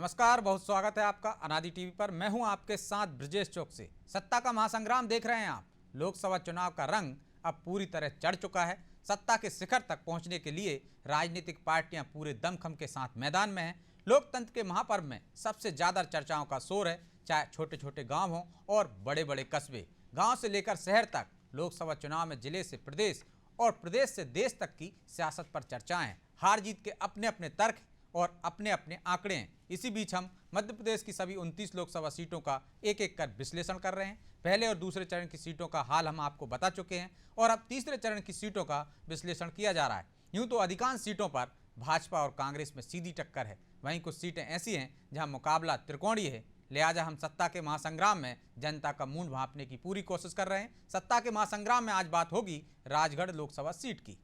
नमस्कार, बहुत स्वागत है आपका अनादि टीवी पर। मैं हूं आपके साथ ब्रजेश चौक से। सत्ता का महासंग्राम देख रहे हैं आप। लोकसभा चुनाव का रंग अब पूरी तरह चढ़ चुका है। सत्ता के शिखर तक पहुंचने के लिए राजनीतिक पार्टियां पूरे दमखम के साथ मैदान में हैं। लोकतंत्र के महापर्व में सबसे ज्यादा चर्चाओं का शोर है, चाहे छोटे छोटे गाँव हों और बड़े बड़े कस्बे। गाँव से लेकर शहर तक लोकसभा चुनाव में जिले से प्रदेश और प्रदेश से देश तक की सियासत पर चर्चाएं। हार जीत के अपने अपने तर्क और अपने अपने आंकड़े हैं। इसी बीच हम मध्य प्रदेश की सभी 29 लोकसभा सीटों का एक एक कर विश्लेषण कर रहे हैं। पहले और दूसरे चरण की सीटों का हाल हम आपको बता चुके हैं और अब तीसरे चरण की सीटों का विश्लेषण किया जा रहा है। यूं तो अधिकांश सीटों पर भाजपा और कांग्रेस में सीधी टक्कर है, वहीं कुछ सीटें ऐसी हैं जहां मुकाबला त्रिकोणीय है। लिहाजा हम सत्ता के महासंग्राम में जनता का मूड भांपने की पूरी कोशिश कर रहे हैं। सत्ता के महासंग्राम में आज बात होगी राजगढ़ लोकसभा सीट की।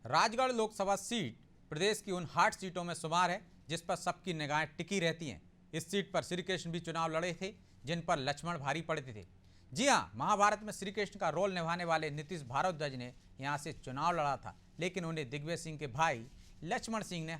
राजगढ़ लोकसभा सीट प्रदेश की उन हॉट सीटों में शुमार है जिस पर सबकी निगाहें टिकी रहती हैं। इस सीट पर श्री कृष्ण भी चुनाव लड़े थे, जिन पर लक्ष्मण भारी पड़ते थे। जी हां, महाभारत में श्री कृष्ण का रोल निभाने वाले नीतीश भारद्वाज ने यहां से चुनाव लड़ा था, लेकिन उन्हें दिग्विजय सिंह के भाई लक्ष्मण सिंह ने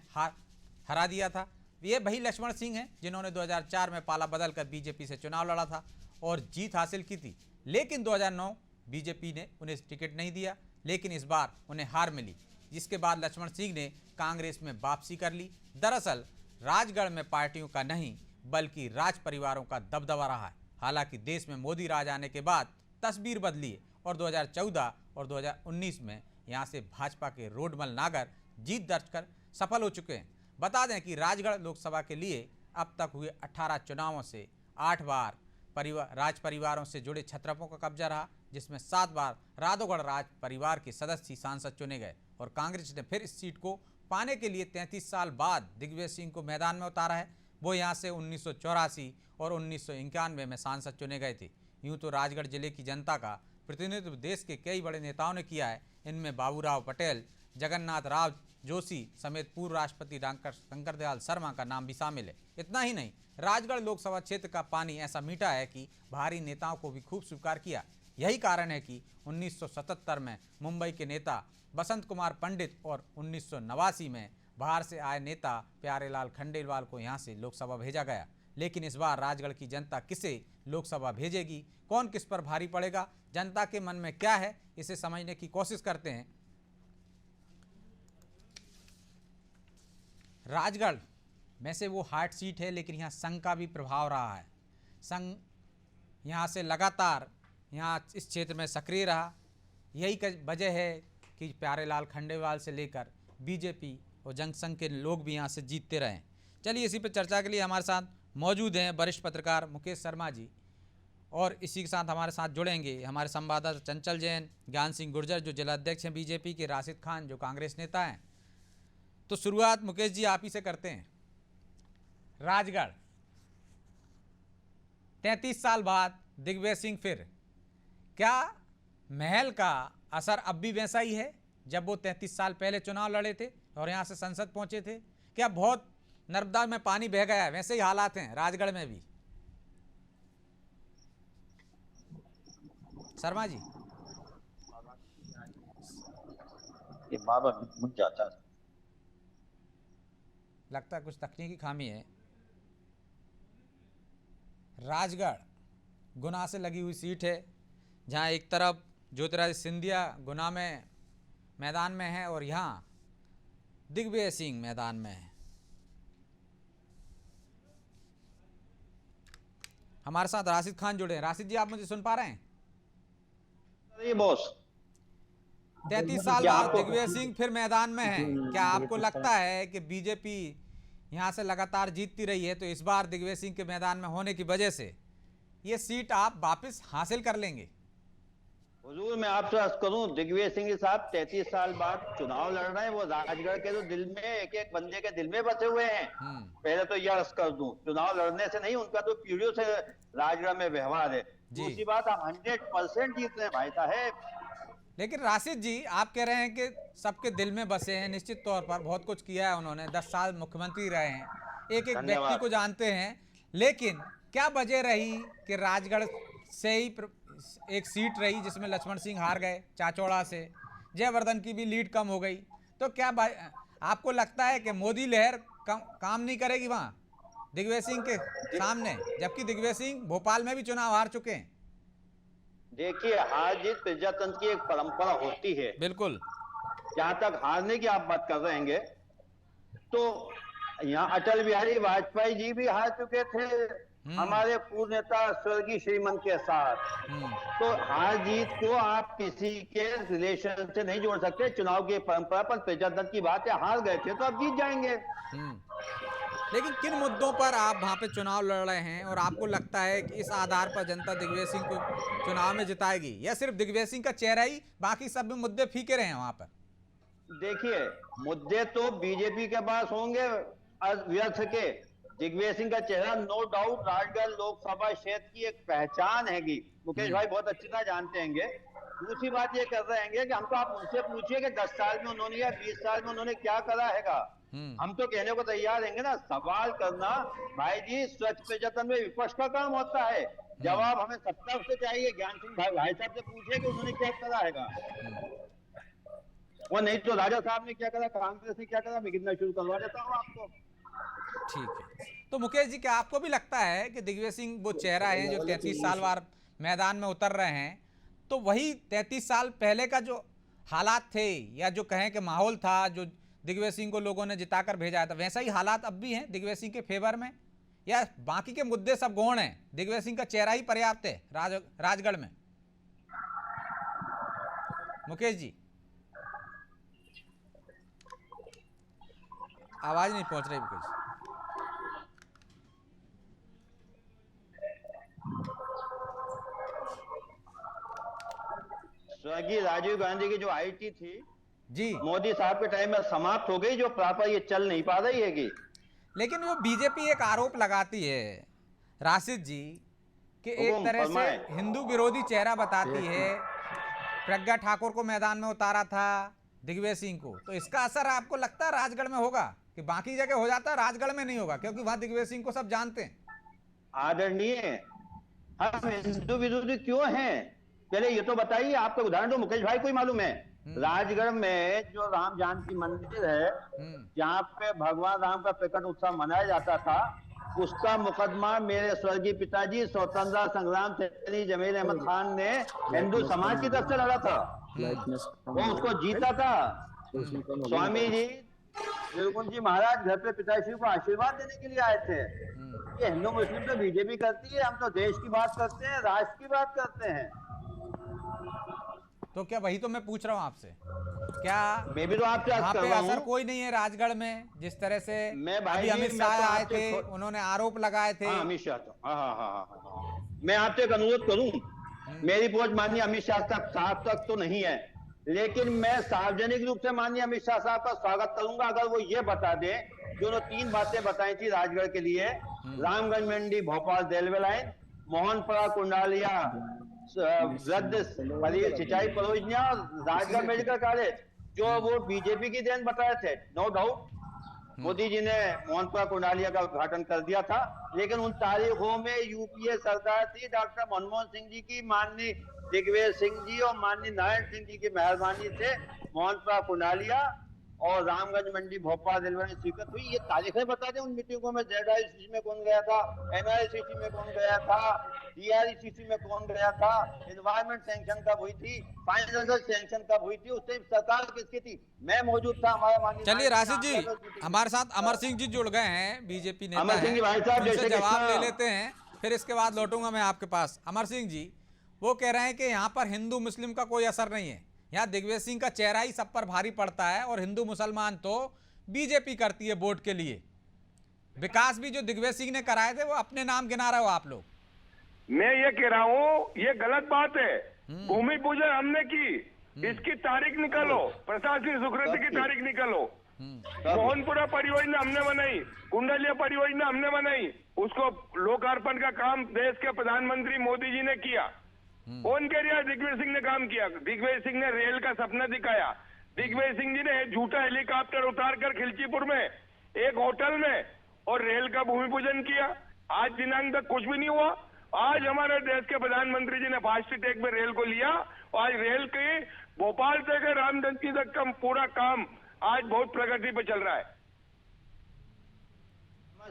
हरा दिया था। ये वही लक्ष्मण सिंह हैं जिन्होंने 2004 में पाला बदलकर बीजेपी से चुनाव लड़ा था और जीत हासिल की थी, लेकिन 2009 बीजेपी ने उन्हें टिकट नहीं दिया, लेकिन इस बार उन्हें हार मिली, जिसके बाद लक्ष्मण सिंह ने कांग्रेस में वापसी कर ली। दरअसल राजगढ़ में पार्टियों का नहीं बल्कि राज परिवारों का दबदबा रहा है। हालांकि देश में मोदी राज आने के बाद तस्वीर बदली है और 2014 और 2019 में यहां से भाजपा के रोडमल नागर जीत दर्ज कर सफल हो चुके हैं। बता दें कि राजगढ़ लोकसभा के लिए अब तक हुए 18 चुनावों से 8 बार राज परिवारों से जुड़े छत्रपों का कब्जा रहा, जिसमें 7 बार राधौगढ़ राज परिवार के सदस्य सांसद चुने गए और कांग्रेस ने फिर इस सीट को पाने के लिए 33 साल बाद दिग्विजय सिंह को मैदान में उतारा है। वो यहां से 1984 और 1991 में सांसद चुने गए थे। यूं तो राजगढ़ जिले की जनता का प्रतिनिधित्व देश के कई बड़े नेताओं ने किया है। इनमें बाबूराव पटेल, जगन्नाथ राव जोशी समेत पूर्व राष्ट्रपति डॉक्टर शंकर दयाल शर्मा का नाम भी शामिल है। इतना ही नहीं, राजगढ़ लोकसभा क्षेत्र का पानी ऐसा मीठा है कि बाहरी नेताओं को भी खूब स्वीकार किया। यही कारण है कि 1977 में मुंबई के नेता बसंत कुमार पंडित और 1989 में बाहर से आए नेता प्यारेलाल खंडेलवाल को यहां से लोकसभा भेजा गया। लेकिन इस बार राजगढ़ की जनता किसे लोकसभा भेजेगी, कौन किस पर भारी पड़ेगा, जनता के मन में क्या है, इसे समझने की कोशिश करते हैं। राजगढ़ में से वो हार्ट सीट है, लेकिन यहाँ संघ का भी प्रभाव रहा है। संघ यहाँ से लगातार यहाँ इस क्षेत्र में सक्रिय रहा। यही वजह है कि प्यारेलाल खंडेलवाल से लेकर बीजेपी और जनसंघ के लोग भी यहाँ से जीतते रहे। चलिए, इसी पर चर्चा के लिए हमारे साथ मौजूद हैं वरिष्ठ पत्रकार मुकेश शर्मा जी, और इसी के साथ हमारे साथ जुड़ेंगे हमारे संवाददाता चंचल जैन, ज्ञान सिंह गुर्जर जो जिला अध्यक्ष हैं बीजेपी के, राशिद खान जो कांग्रेस नेता हैं। तो शुरुआत मुकेश जी आप ही से करते हैं। राजगढ़ 33 साल बाद दिग्विजय सिंह फिर, क्या महल का असर अब भी वैसा ही है जब वो 33 साल पहले चुनाव लड़े थे और यहां से संसद पहुंचे थे? क्या बहुत नर्मदा में पानी बह गया है, वैसे ही हालात हैं राजगढ़ में भी? शर्मा जी। ये बाबा मुझ जाता है, लगता है कुछ तकनीकी खामी है। राजगढ़ गुना से लगी हुई सीट है, जहां एक तरफ ज्योतिरादित्य सिंधिया गुना में मैदान में है और यहां दिग्विजय सिंह मैदान में है। हमारे साथ राशिद खान जुड़े हैं। राशिद जी, आप मुझे सुन पा रहे हैं? ये बॉस 33 साल बाद दिग्विजय सिंह फिर मैदान में है। क्या आपको लगता है कि बीजेपी यहां से लगातार जीतती रही है, तो इस बार दिग्विजय सिंह के मैदान में होने की वजह से ये सीट आप वापस हासिल कर लेंगे? हुजूर, मैं आपसे अर्ज करूं, दिग्विजय सिंह साहब 33 साल बाद चुनाव लड़ रहे हैं। वो राजगढ़ के तो दिल में, एक एक बंदे के दिल में बसे हुए हैं। पहले तो यह अर्ज कर दूं, चुनाव लड़ने से नहीं, उनका तो पीढ़ियों से राजगढ़ में व्यवहार है। दूसरी बात, आप 100% जीत रहे हैं भाई साहब। लेकिन राशिद जी, आप कह रहे हैं कि सबके दिल में बसे हैं। निश्चित तौर पर बहुत कुछ किया है उन्होंने, 10 साल मुख्यमंत्री रहे हैं, एक एक व्यक्ति को जानते हैं, लेकिन क्या वजह रही कि राजगढ़ से ही एक सीट रही जिसमें लक्ष्मण सिंह हार गए चाचौड़ा से, जयवर्धन की भी लीड कम हो गई। तो क्या आपको लगता है कि मोदी लहर काम नहीं करेगी वहाँ दिग्विजय सिंह के सामने, जबकि दिग्विजय सिंह भोपाल में भी चुनाव हार चुके हैं? देखिए, हार जीत प्रजातंत्र की एक परंपरा होती है। बिल्कुल। जहां तक हारने की आप बात कर रहे हैं, तो यहाँ अटल बिहारी वाजपेयी जी भी हार चुके थे हमारे पूर्व नेता स्वर्गीय श्रीमन के साथ। तो हार जीत को आप किसी के रिलेशन से नहीं जोड़ सकते। चुनाव की परंपरा पर प्रजातंत्र की बात है, हार गए थे तो आप जीत जाएंगे। लेकिन किन मुद्दों पर आप वहां पे चुनाव लड़ रहे हैं और आपको लगता है कि इस आधार पर जनता दिग्विजय सिंह को चुनाव में जिताएगी, या सिर्फ दिग्विजय सिंह का चेहरा ही, बाकी सब मुद्दे फीके रहे हैं वहां पर? देखिए, मुद्दे तो बीजेपी के पास होंगे व्यर्थ के। दिग्विजय सिंह का चेहरा नो डाउट राजगढ़ लोकसभा क्षेत्र की एक पहचान हैगी, मुकेश भाई बहुत अच्छी तरह जानते हैं। दूसरी बात ये कर रहे हैं कि हमको आप उनसे पूछिए कि 10 साल में उन्होंने या 20 साल में उन्होंने क्या करा हैगा। हम तो कहने को तैयार रहेंगे ना। सवाल करना भाई जी स्वच्छ प्रजातंत्र में विपक्ष का काम होता है, जवाब हमें सत्ता से चाहिए। ज्ञान सिंह भाई साहब से पूछिए कि उन्होंने क्या करा हैगा, वो नहीं तो राजा साहब ने क्या करा, कांग्रेस ने क्या करा। मैं गिनना शुरू करवा देता हूँ आपको। ठीक है, तो मुकेश जी क्या आपको भी लगता है कि दिग्विजय सिंह वो चेहरा है जो 33 साल बाद मैदान में उतर रहे हैं, तो वही 33 साल पहले का जो हालात थे या जो कहें कि माहौल था जो दिग्विजय सिंह को लोगों ने जिताकर भेजा था, वैसा ही हालात अब भी हैं दिग्विजय सिंह के फेवर में, या बाकी के मुद्दे सब गौण हैं, दिग्विजय सिंह का चेहरा ही पर्याप्त है राजगढ़ में? मुकेश जी आवाज नहीं पहुंच रही मुकेश। स्वर्गीय राजीव गांधी की जो आईटी थी जी मोदी साहब के टाइम में समाप्त हो गई, जो प्रॉपर ये चल नहीं पा रही है। लेकिन वो बीजेपी एक आरोप लगाती है राशिद जी कि एक तरह से हिंदू विरोधी चेहरा बताती है। प्रज्ञा ठाकुर को मैदान में उतारा था दिग्विजय सिंह को, तो इसका असर आपको लगता है राजगढ़ में होगा कि बाकी जगह हो जाता है राजगढ़ में नहीं होगा, क्योंकि वहां दिग्विजय सिंह को सब जानते हैं? आदरणीय, हम हिंदू विरोधी क्यों हैं, पहले ये तो बताइए। आपको उदाहरण तो मुकेश भाई को ही मालूम है। राजगढ़ में जो राम जानकी मंदिर है, जहाँ पे भगवान राम का प्रकट उत्सव मनाया जाता था, उसका मुकदमा मेरे स्वर्गीय पिताजी स्वतंत्रता संग्राम सेनानी जमील अहमद खान ने हिंदू समाज की तरफ से लड़ा था, वो उसको जीता था। स्वामी जी बिल्कुल जी महाराज घर पे पिताजी को आशीर्वाद देने के लिए आए थे। ये हिंदू मुस्लिम तो बीजेपी करती है, हम तो देश की बात करते हैं, राष्ट्र की बात करते हैं। तो क्या वही तो मैं पूछ रहा हूँ आपसे, क्या मैं भी तो आपसे वहाँ पे असर कोई नहीं है राजगढ़ में? जिस तरह से अभी अमित शाह आए थे, उन्होंने आरोप लगाए थे। अमित शाह तो हाँ, मैं आपसे एक अनुरोध करूं, मेरी पहुंच माननीय अमित शाह साहब तक तो नहीं है, लेकिन मैं सार्वजनिक रूप से माननीय अमित शाह साहब का स्वागत करूंगा अगर वो ये बता दें जो 3 बातें बताई थी राजगढ़ के लिए, रामगंज मंडी भोपाल रेलवे लाइन, मोहनपुरा कुंडालिया वृद्ध सिंचाई परियोजना और राजगढ़ मेडिकल कॉलेज, जो वो बीजेपी की देन बताए थे। नो डाउट मोदी जी ने मोहनपुरा कुंडालिया का उद्घाटन कर दिया था, लेकिन उन तारीखों में यूपीए सरकार थी डॉक्टर मनमोहन सिंह जी की, माननीय दिग्विजय सिंह जी और माननीय नारायण सिंह जी की मेहरबानी से मोहनपुरा कुंडालिया और रामगंज मंडी भोपाल रेलवे में स्वीकृत हुई। ये तारीखें बता दें उन मीटिंगों में ZICC में कौन गया था, NRCC में कौन गया था, DRCC में कौन गया था, एनवायरमेंट सैंक्शन कब हुई थी, फाइनेंशियल सैंक्शन कब हुई थी, उससे सरकार किसकी थी, मैं मौजूद था, हमारा माननीय। चलिए राशिद जी, हमारे साथ अमर सिंह जी जुड़ गए हैं, बीजेपी नेता अमर सिंह जी भाई साहब उनसे जवाब ले लेते हैं, फिर इसके बाद लौटूंगा मैं आपके पास। अमर सिंह जी वो कह रहे हैं कि यहाँ पर हिंदू मुस्लिम का कोई असर नहीं है, यहाँ दिग्विजय सिंह का चेहरा ही सब पर भारी पड़ता है, और हिंदू मुसलमान तो बीजेपी करती है वोट के लिए। विकास भी जो दिग्विजय सिंह ने कराए थे वो अपने नाम गिना रहे हो आप लोग। मैं ये कह रहा हूँ ये गलत बात है। भूमि पूजन हमने की, इसकी तारीख निकालो, प्रशासनिक स्वीकृति की तारीख निकालो। मोहनपुरा परियोजना हमने बनाई, कुंडलिया परियोजना हमने बनाई, उसको लोकार्पण का काम देश के प्रधानमंत्री मोदी जी ने किया। कौन कह रहा है दिग्विजय सिंह ने काम किया? दिग्विजय सिंह ने रेल का सपना दिखाया। दिग्विजय सिंह जी ने झूठा हेलीकॉप्टर उतारकर खिलचीपुर में एक होटल में और रेल का भूमि पूजन किया। आज दिनांक तक कुछ भी नहीं हुआ, आज हमारे देश के प्रधानमंत्री जी ने फास्ट ट्रैक में रेल को लिया और आज रेल के भोपाल से के रामगंज तक का पूरा काम आज बहुत प्रगति पे चल रहा है।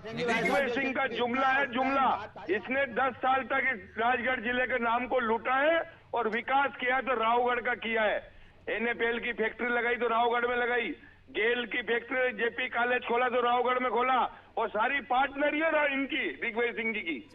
दिग्विजय सिंह का जुमला है, जुमला। इसने 10 साल तक इस राजगढ़ जिले के नाम को लूटा है और विकास किया तो रावगढ़ का किया है। NFL की फैक्ट्री लगाई तो रावगढ़ में लगाई, गेल की फैक्ट्री JP कॉलेज खोला तो रावगढ़ में खोला, और सारी पार्टनरी है इनकी, दिग्विजय सिंह जी की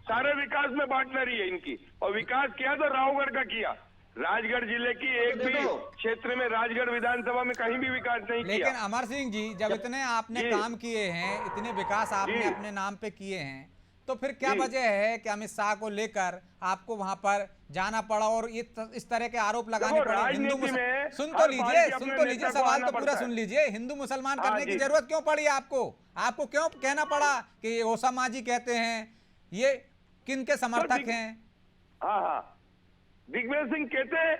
सारे विकास में पार्टनरी है इनकी, और विकास किया तो रावगढ़ का किया। राजगढ़ जिले की एक भी क्षेत्र में, राजगढ़ विधानसभा में कहीं भी विकास नहीं किया। लेकिन अमर सिंह जी, जब इतने आपने काम किए हैं, इतने विकास आपने अपने नाम पे किए हैं, तो फिर क्या वजह है कि अमित शाह को लेकर आपको वहां पर जाना पड़ा और ये इस तरह के आरोप लगाने पड़े? सुन तो लीजिए, सवाल तो पूरा सुन लीजिए। हिंदू मुसलमान करने की जरूरत क्यों पड़ी आपको? आपको क्यों कहना पड़ा कि ये ओसामा जी कहते हैं? ये किन के समर्थक हैं? हाँ, दिग्विजय सिंह कहते हैं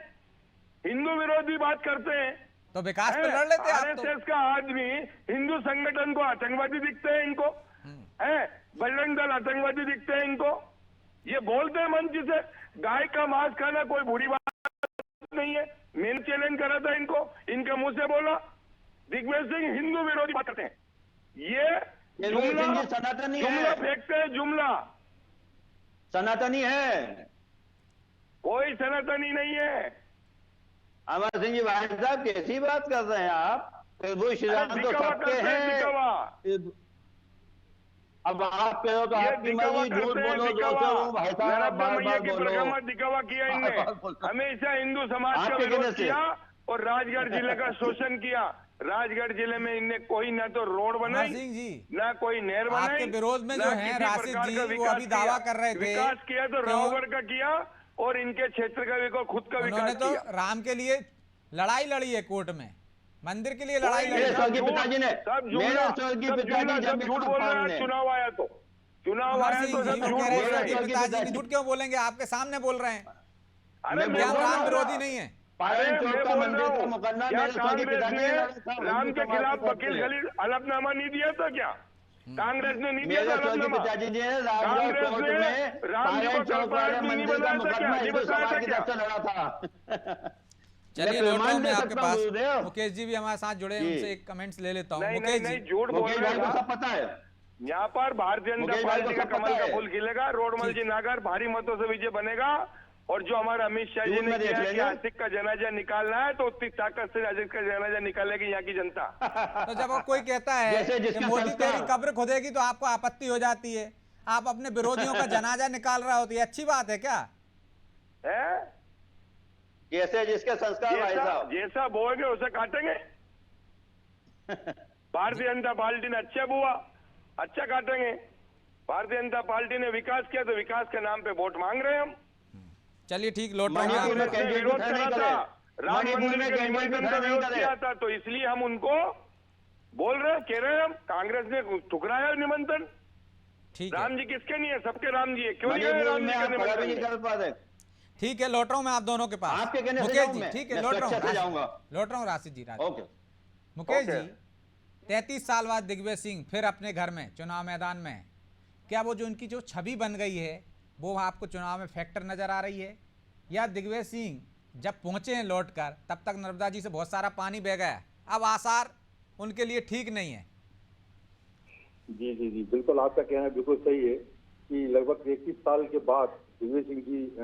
हिंदू विरोधी बात करते हैं, तो विकास पे लड़ लेते आप तो। RSS का आदमी हिंदू संगठन को आतंकवादी दिखते हैं इनको, है बजरंग दल आतंकवादी दिखते हैं इनको। ये बोलते हैं मंच से गाय का मांस खाना कोई बुरी बात नहीं है। मैंने चैलेंज करा था इनको, इनके मुंह से बोला दिग्विजय सिंह हिंदू विरोधी बात करते हैं। ये जुमला फेंकते हैं, जुमला। सनातनी है, कोई सनातनी नहीं है। अमर सिंह जी भाई साहब कैसी बात कर रहे हैं आप? वो श्री राम तो सबके हैं। अब आप कहो तो आपकी मर्जी, झूठ बोलो दोस्तों, भाई साहब बार-बार बोलो। दिखावा किया इनने, हमेशा हिंदू समाज का विरोध किया और राजगढ़ जिले का शोषण किया। राजगढ़ जिले में इनने कोई ना तो रोड बनाई, ना कोई नहर बनाई। आपके विरोध में जो है राशिद जी, वो अभी दावा कर रहे थे विकास किया तो रावगढ़ का किया और इनके क्षेत्र का भी खुद का विकास तो किया। राम के लिए लड़ाई लड़ी है कोर्ट में, मंदिर के लिए लड़ाई लड़ी। पिताजी ने सब झूठ बोल रहे हैं। चुनाव आया तो पिताजी झूठ क्यों बोलेंगे? आपके सामने बोल रहे हैं। अरे राम विरोधी नहीं है। राम के खिलाफ वकील खलील हलफनामा नहीं दिया था क्या? कांग्रेस ने नहीं दिया था हलफनामा? कांग्रेस ने राम जी को नहीं बनाया था क्या? नहीं बताया था क्या? चलिए लौट रहा हूं मैं आपके पास। मुकेश जी भी हमारे साथ जुड़े हैं, उनसे एक कमेंट्स ले लेता हूं। मुकेश जी, झूठ बोल रहे हैं, सब पता है। यहाँ पर भारतीय जनता पार्टी का कमल का फूल खिलेगा, रोडमल जी नागर भारी मतों से विजय बनेगा। और जो हमारा अमित शाह जी ने किया कि आशिक का जनाजा निकालना है, तो उतनी ताकत से आशिक का जनाजा निकालेगी यहाँ की जनता। तो जब कोई कहता है कि मोदी तेरी कब्र खोदेगी तो आपको आपत्ति हो जाती है, आप अपने विरोधियों का जनाजा निकाल रहा हो, तो ये अच्छी बात है क्या? कैसे जिसके संस्कार भाई साहब जैसा बोएंगे उसे काटेंगे। भारतीय जनता पार्टी ने अच्छा बुआ, अच्छा काटेंगे। भारतीय जनता पार्टी ने विकास किया तो विकास के नाम पे वोट मांग रहे हैं हम। चलिए ठीक, लौट रहा हूं। विरोध करा था, राम मंदिर के निमंत्रण का विरोध किया था, तो इसलिए हम उनको बोल रहे हैं, कह रहे हैं हम कांग्रेस ने ठुकराया निमंत्रण। राम जी किसके नहीं है? सबके राम जी है। क्यों नहीं है राम जी के निमंत्रण? ठीक है, लौट रहा हूं मैं आप दोनों के पास। आपके कहने मुकेश जी, ठीक है, लौट रहा हूं राशिद जी। मुकेश जी, 33 साल बाद दिग्विजय सिंह फिर अपने घर में चुनाव मैदान में, क्या वो जो उनकी जो छवि बन गई है वो आपको चुनाव में फैक्टर नजर आ रही है, या दिग्विजय सिंह जब पहुंचे हैं लौटकर तब तक नर्मदा जी से बहुत सारा पानी बह गया, अब आसार उनके लिए ठीक नहीं है? जी जी जी, बिल्कुल आपका कहना बिल्कुल सही है कि लगभग 31 साल के बाद दिग्विजय सिंह जी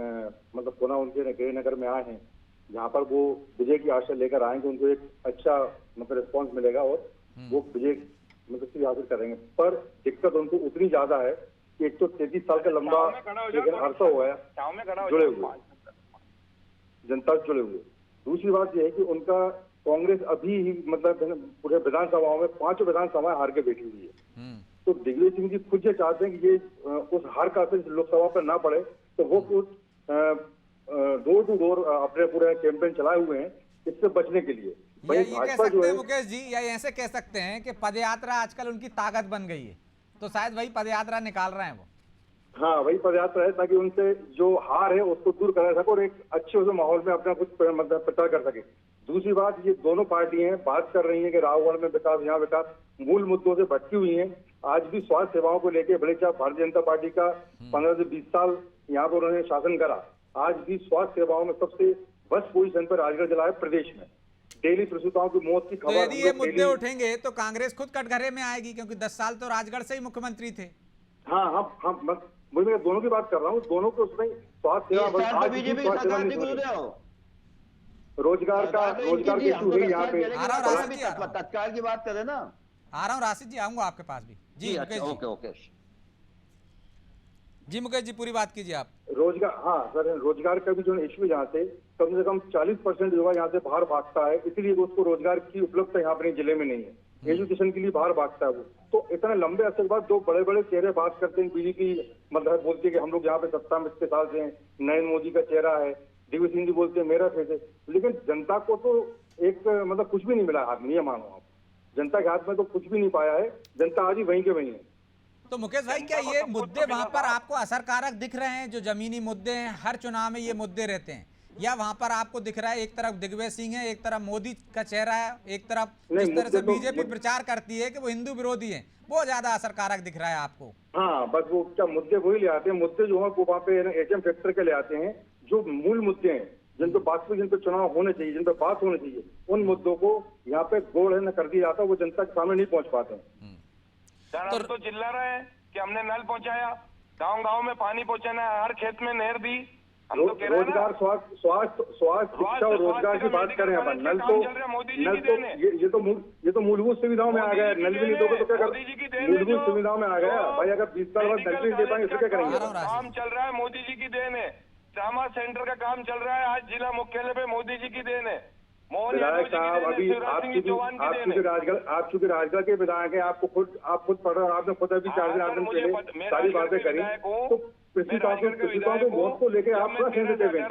मतलब पुनः उनके गृहनगर में आए हैं, जहाँ पर वो विजय की आशा लेकर आएंगे। उनको एक अच्छा मतलब रिस्पॉन्स मिलेगा और वो विजय मतलब हासिल करेंगे। पर दिक्कत उनको उतनी ज्यादा है कि एक तो 33 साल का लंबा अरसा हुआ है जुड़े हुए, जनता से जुड़े हुए। दूसरी बात यह है कि उनका कांग्रेस अभी ही मतलब पूरे विधानसभाओं में 5 विधानसभाएं हार के बैठी हुई है। तो दिग्विजय सिंह जी खुद ये चाहते हैं कि ये उस हार का असर लोकसभा पर ना पड़े, तो वो कुछ डोर टू डोर अपने पूरे कैंपेन चलाए हुए हैं इससे बचने के लिए। ये कह सकते हैं मुकेश जी, या ऐसे कह सकते हैं कि पदयात्रा आजकल उनकी ताकत बन गई है, तो शायद वही पदयात्रा निकाल रहे हैं वो। हाँ, वही पदयात्रा है ताकि उनसे जो हार है उसको दूर करा सके और एक अच्छे उस माहौल में अपना कुछ मतलब प्रचार कर सके। दूसरी बात, ये दोनों पार्टियां बात कर रही हैं कि रावगढ़ में विकास, यहाँ विकास, मूल मुद्दों से भटकी हुई हैं। आज भी स्वास्थ्य सेवाओं को लेके भले चाहे भारतीय जनता पार्टी का 15 से 20 साल यहाँ पर उन्होंने शासन करा, आज भी स्वास्थ्य सेवाओं में सबसे वर्स्ट पोजीशन पर राजगढ़ जिला है प्रदेश में। डेली प्रसूताओं की मौत की खबर। तो यदि ये मुद्दे उठेंगे तो कांग्रेस खुद कटघरे में आएगी, क्योंकि 10 साल तो राजगढ़ से ही मुख्यमंत्री थे। हाँ, मैं दोनों की बात कर रहा हूँ, दोनों को उसमें स्वास्थ्य सेवा बीजेपी रोजगार के इशू है यहाँ पे। तत्काल की बात करें ना। आ रहा हूँ राशिद जी, आऊंगा आपके पास भी। जी मुकेश जी। ओके जी मुकेश जी, पूरी बात कीजिए आप। रोजगार, हाँ सर, रोजगार का भी जो इशू यहाँ से कम 40% युवा यहाँ से बाहर भागता है, इसलिए उसको रोजगार की उपलब्धता यहाँ अपने जिले में नहीं है। एजुकेशन के लिए बाहर भागता है वो। तो इतने लंबे अरसे के बाद दो बड़े बड़े चेहरे बात करते हैं, बीजेपी मतलब बोलती है कि हम लोग यहाँ पे सत्ता में इतने साल से हैं, नरेंद्र मोदी का चेहरा है, दिग्विजय सिंह जी बोलते हैं मेरा फेस है, लेकिन जनता को तो एक मतलब कुछ भी नहीं मिला हाथ में। ये मानो आप, जनता के हाथ में तो कुछ भी नहीं पाया है, जनता आज ही वहीं के वहीं है। तो मुकेश भाई, क्या ये मुद्दे वहां पर आपको असरकारक दिख रहे हैं? जो जमीनी मुद्दे हैं, हर चुनाव में ये मुद्दे रहते हैं, या वहां पर आपको दिख रहा है एक तरफ दिग्विजय सिंह है, एक तरफ मोदी का चेहरा है, एक तरफ जिस तरह से बीजेपी प्रचार करती है कि वो हिंदू विरोधी है, वो ज्यादा असरकारक दिख रहा है आपको? हाँ, बस वो क्या मुद्दे वही ले आते हैं, मुद्दे जो है वो वहाँ पे एटीएम फैक्टर के ले आते हैं, जो मूल मुद्दे हैं जिन पे वास्तविक, जिन पे चुनाव होने चाहिए, जिन पे बात होनी चाहिए, उन मुद्दों को यहाँ पे गोड़ है न कर दिया जाता, वो जनता के सामने नहीं पहुंच पाते हैं। सर हम तो चिल्ला रहे हैं कि हमने नल पहुंचाया, गांव में पानी पहुंचाना, हर खेत में नहर दी। रोजगार, स्वास्थ्य, शिक्षा और रोजगार की बात करें अपन। नल तो ये तो मूलभूत सुविधाओं में आ गया। नल भी नहीं दोगे तो क्या करें? मूलभूत सुविधाओं में आ गया भाई। अगर 20 साल बाद नल भी नहीं दे पाएंगे तो क्या करेंगे? काम चल रहा है, मोदी जी की देन है। ट्रामा सेंटर का काम चल रहा है, आज जिला मुख्यालय पे मोदी जी की देन है। विधायक साहब, अभी आप चूंकि राजगढ़ के विधायक हैं, आप खुद पढ़ रहे हैं, आपने खुद अभी 4 दिन पहले सारी बातें करी, तो प्रसूताओं को मौत को लेकर आप थोड़ा सेंसिटिव हैं।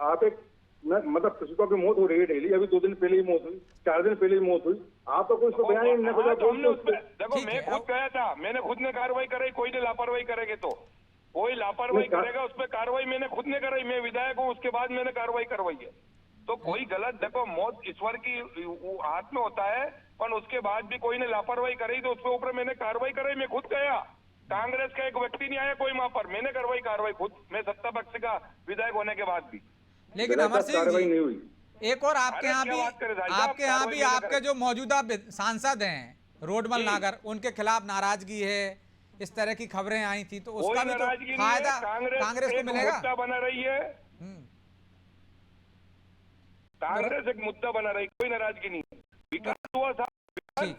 आप एक मतलब प्रसूताओं की मौत हो रही है डेली, अभी 2 दिन पहले ही मौत हुई, 4 दिन पहले ही मौत हुई, आप तो कुछ तो बयान ही नहीं पता। देखो मैं खुद गया था, मैंने खुद ने कार्रवाई कराई, कोई ने लापरवाही करेंगे तो कोई लापरवाही करेगा उस पर कार्रवाई मैंने खुद ने कराई। मैं विधायक हूँ, उसके बाद मैंने कार्रवाई करवाई है। तो कोई गलत, देखो मौत ईश्वर की हाथ में होता है, पर उसके बाद भी कोई ने लापरवाही करी तो उसके ऊपर मैंने कार्रवाई कराई। मैं खुद गया, कांग्रेस का एक व्यक्ति नहीं आया कोई वहां पर, मैंने करवाई कार्रवाई खुद, मैं सत्ता पक्ष का विधायक होने के बाद भी। लेकिन अमर सिंह जी, एक और आपके यहाँ भी आपके जो मौजूदा सांसद हैं रोडमल नागर, उनके खिलाफ नाराजगी है, इस तरह की खबरें आई थी, तो उसका भी तो फायदा कांग्रेस को मिलेगा। मुद्दा बना रही है, कांग्रेस एक मुद्दा बना रही, कोई नाराजगी नहीं है। विकास हुआ था। ठीक,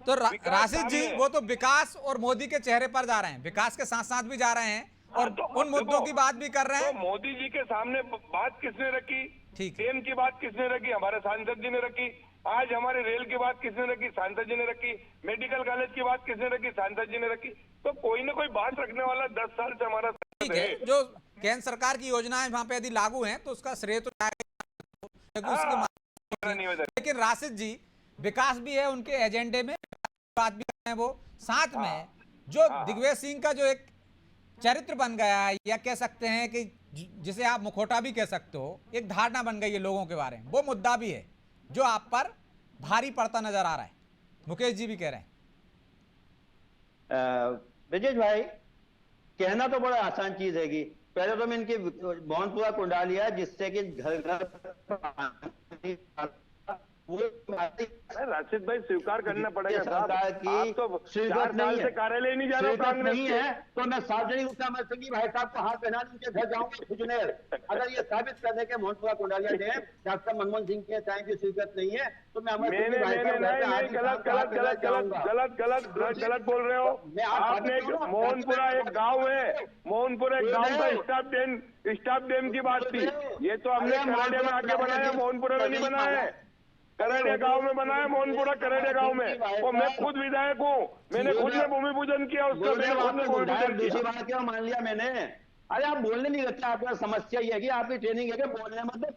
तो राशिद जी, वो तो विकास और मोदी के चेहरे पर जा रहे हैं, विकास के साथ साथ भी जा रहे हैं और उन मुद्दों की बात भी कर रहे हैं। तो मोदी जी के सामने बात किसने रखी? ठीक, ट्रेन की बात किसने रखी? हमारे सांसद जी ने रखी। आज हमारे रेल की बात किसने रखी? सांसद जी ने रखी। मेडिकल कॉलेज की बात किसने रखी? सांसद जी ने रखी। तो कोई ना कोई बात रखने वाला 10 साल से हमारा ठीक है। जो केंद्र सरकार की योजनाएं वहां पे यदि लागू हैं तो उसका श्रेय तो लेकिन राशिद जी, विकास भी है उनके एजेंडे में, बात भी है वो, साथ में जो दिग्विजय सिंह का जो एक चरित्र बन गया है, या कह सकते हैं कि जिसे आप मुखौटा भी कह सकते हो, एक धारणा बन गई है लोगों के बारे में, वो मुद्दा भी है जो आप पर भारी पड़ता नजर आ रहा है। मुकेश जी भी कह रहे हैं। ब्रजेश भाई, कहना तो बड़ा आसान चीज है कि पहले तो मैं इनकी मोहनपुरा कुंडा लिया, जिससे कि घर राशिद भाई स्वीकार करना पड़ेगा सरकार की तो स्वीकृत नहीं है, कार्यालय नहीं जा रहा नहीं है, तो मैं सार्वजनिक रूप से अमर सिंह भाई साहब को हाथ पहना उनके घर जाऊंगा खुजनेर। अगर ये साबित कर दे के मोहनपुरा कुंडालिया डैम डॉक्टर मनमोहन सिंह के टाइम की स्वीकृत नहीं है, तो मैं अमर सिंह भाई गलत बोल रहे हो। आपने मोहनपुरा एक गाँव है, मोहनपुरा एक गाँव का स्टाफ डैम की बात थी, ये तो हमने कराड़े में आके बनाया, मोहनपुरा में नहीं बनाया है। करेड़े गांव में बना है मोहनपुरा, करेड़े गांव में, और मैं खुद विधायक हूँ, मैंने खुद ने भूमि पूजन किया उसका, मैंने खुद ने भूमि पूजन किया। दूसरी बात क्या मान लिया मैंने? अरे आप बोलने नहीं लगता, आपका समस्या ये है कि आपकी ट्रेनिंग है कि बोलने मतलब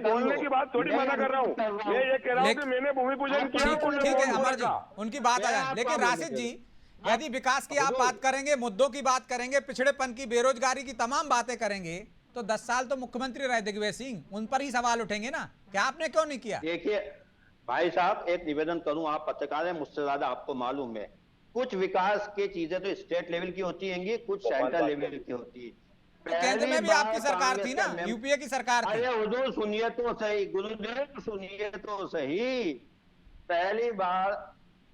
बोलने की बात थोड़ी मना कर रहा हूँ, मैं ये कह रहा हूँ कि मैंने भूमि पूजन किया। ठीक है अमर जी, उनकी बात आ जाए, लेकिन राशिद जी, यदि विकास की आप बात करेंगे, मुद्दों की बात करेंगे, पिछड़ेपन की, बेरोजगारी की तमाम बातें करेंगे, तो 10 साल तो मुख्यमंत्री रहे दिग्विजय सिंह, उन पर ही सवाल उठेंगे ना, क्या आपने क्यों नहीं किया? देखिए भाई साहब एक निवेदन करूं, आप पत्रकार हैं, मुझसे ज्यादा आपको मालूम है, कुछ विकास की चीजें तो स्टेट लेवल की होती हैं, कुछ सेंट्रल लेवल की होती है। तो केंद्र में भी आपकी सरकार थी ना, यूपीए की सरकार थी। अरे हुजूर सुनिए तो सही, गुरुदेव सुनिए तो सही। पहली बार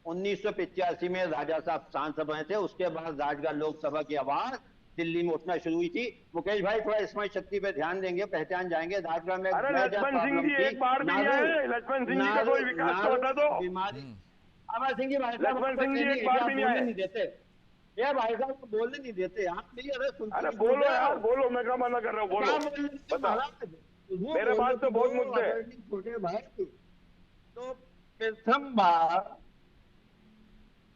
1985 में राजा साहब सांसद बने थे, उसके बाद राजगढ़ लोकसभा की आवाज दिल्ली में उठना शुरू हुई थी। मुकेश भाई थोड़ा स्मरण शक्ति पे ध्यान देंगे, पहचान जाएंगे। राजगढ़ में अरे लक्ष्मण सिंह जी एक बार भी नहीं आए, लक्ष्मण सिंह जी का कोई विकास तो बता दो। बीमारी अमर सिंह जी, भाई साहब लक्ष्मण सिंह जी एक बार भी नहीं आए, नहीं देते, ये भाई साहब को बोलने नहीं देते आप नहीं। अरे बोलो यार, बोलो, मैं क्या मना कर रहा हूँ, बोलो बताओ, मेरे पास तो बहुत मुद्दे हैं। छोटे भाई तो प्रथम बार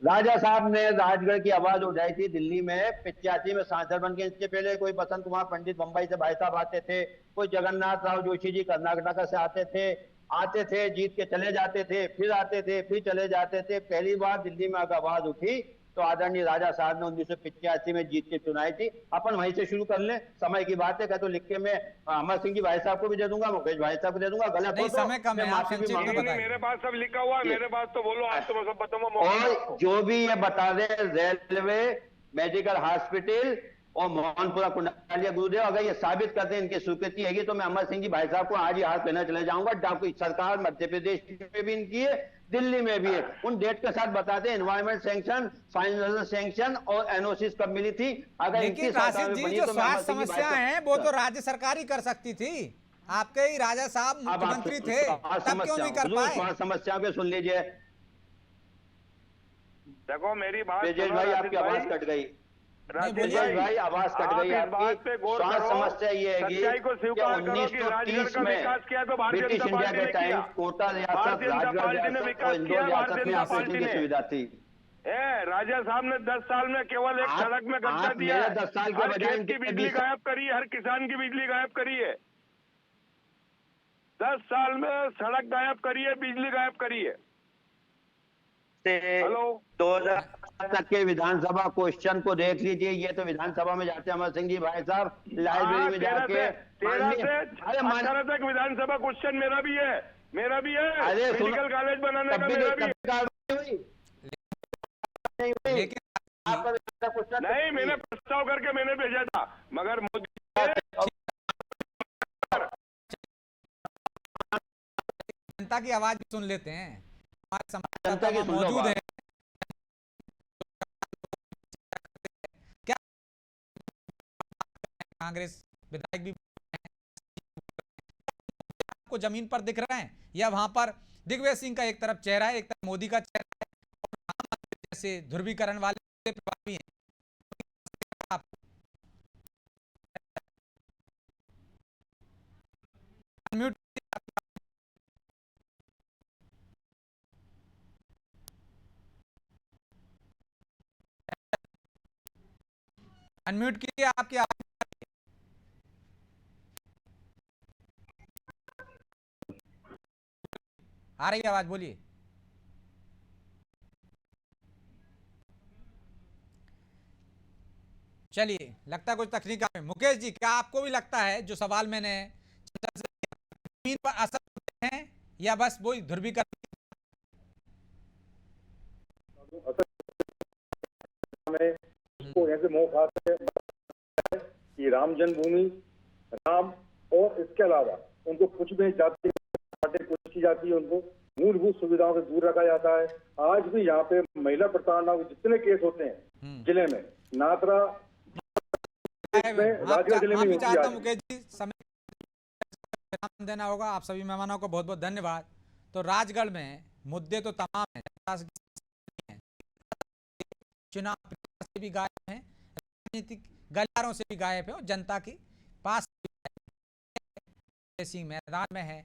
राजा साहब ने राजगढ़ की आवाज उठाई थी दिल्ली में 85 में सांसद बन के। इसके पहले कोई बसंत कुमार पंडित बंबई से भाई साहब आते थे, कोई जगन्नाथ राव जोशी जी कर्नाटक से आते थे, जीत के चले जाते थे, फिर आते थे, फिर चले जाते थे। पहली बार दिल्ली में अगर आवाज उठी तो आदरणीय राजा साहब ने 1985 में जीत के चुनाई थी। अपन वहीं से शुरू कर लें, समय की बात है। क्या तो लिख के मैं अमर सिंह जी भाई साहब को भी दे दूंगा, मुकेश भाई साहब को दे दूंगा। गलत हो तो समय कम है, आप मेरे पास सब लिखा हुआ है, मेरे पास तो बोलो, आप तो मैं सब बताऊंगा। और जो भी ये बता दे, रेलवे, मेडिकल हॉस्पिटल और मोहनपुरा कुंडालिया गुरुदेव, अगर ये साबित करते हैं इनकी स्वीकृति हैगी तो मैं अमर सिंह जी भाई साहब को आज ही हाथ लेना चले जाऊंगा। डॉक्टर सरकार मध्य प्रदेश में भी इनकी है, दिल्ली में भी है। उन डेट के साथ बताते हैं एनवायरमेंट सैंक्शन, फाइनल सैंक्शन और एनओसी कब मिली थी। अगर लेकिन राशिद जी जो स्वास्थ्य समस्या है वो तो राज्य सरकार ही कर सकती थी, आपके ही राजा साहब मुख्यमंत्री थे, तब क्यों नहीं कर पाए? स्वास्थ्य समस्या पे सुन लीजिए। देखो मेरी बात, तेजेश भाई आपकी आवाज कट गई, राजेश भाई आवाज कट गई आपकी। स्वास्थ्य समस्या ये है कि 1930 में ब्रिटिश इंडिया के टाइम कोटा रियासत, राजगढ़ रियासत और इंदौर रियासत में ऑपरेशन की सुविधा थी। राजा साहब ने 10 साल में केवल एक सड़क में गड्ढा दिया, 10 साल के बजाय की बिजली गायब करी, हर किसान की बिजली गायब करी है। 10 साल में सड़क गायब करी है, बिजली गायब करी है। हेलो, 2000 तक के विधानसभा क्वेश्चन को देख लीजिए। ये तो विधानसभा में जाते हैं अमर सिंह जी भाई साहब, लाइब्रेरी में जाके 13 से 18 तक विधानसभा क्वेश्चन मेरा भी है, अरे मेडिकल कॉलेज बनाने का मेरा भी है। नहीं, मैंने प्रस्ताव करके मैंने भेजा था, मगर जनता की आवाज भी सुन लेते हैं, हमारे समाज में मौजूद है। क्या कांग्रेस विधायक भी आपको जमीन पर दिख रहे हैं, या वहां पर दिग्विजय सिंह का एक तरफ चेहरा है, एक तरफ मोदी का चेहरा है, और जैसे ध्रुवीकरण वाले प्रभावी हैं? अनम्यूट अनम्यूट कीजिए, आपकी आवाज आ रही है, आवाज बोलिए। चलिए, लगता है कुछ तकनीक में। मुकेश जी, क्या आपको भी लगता है जो सवाल मैंने जमीन पर असर होते हैं, या बस वही ध्रुवीकरण? ऐसे मौका कि राम जन्मभूमि, राम और इसके अलावा उनको कुछ भी जाति कुछ की जाती है, उनको मूलभूत सुविधाओं से दूर रखा जाता है। आज भी यहाँ पे महिला प्रताड़ना के जितने केस होते हैं जिले में, नादरा जिले में चाहता हूं मुकेश जी, समय देना होगा। आप सभी मेहमानों को बहुत बहुत धन्यवाद। तो राजगढ़ में मुद्दे तो तमाम हैं, चुनाव से भी गायब हैं, राजनीतिक गलियारों से भी गायब है, और जनता की पास सिंह मैदान में है।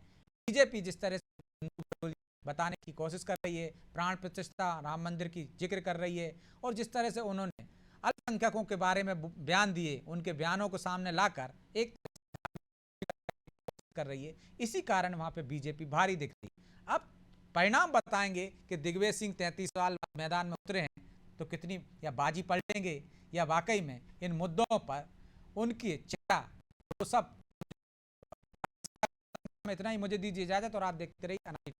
बीजेपी जिस तरह से बताने की कोशिश कर रही है, प्राण प्रतिष्ठा राम मंदिर की जिक्र कर रही है, और जिस तरह से उन्होंने अल्पसंख्यकों के बारे में बयान दिए, उनके बयानों को सामने लाकर एक कर रही है, इसी कारण वहां पे बीजेपी भारी दिख रही है। अब परिणाम बताएंगे कि दिग्विजय सिंह 33 साल मैदान में उतरे हैं तो कितनी या बाजी पलटेंगे, या वाकई में इन मुद्दों पर उनकी चेहरा तो सब। इतना ही मुझे दीजिए इजाजत, और आप देखते रहिए।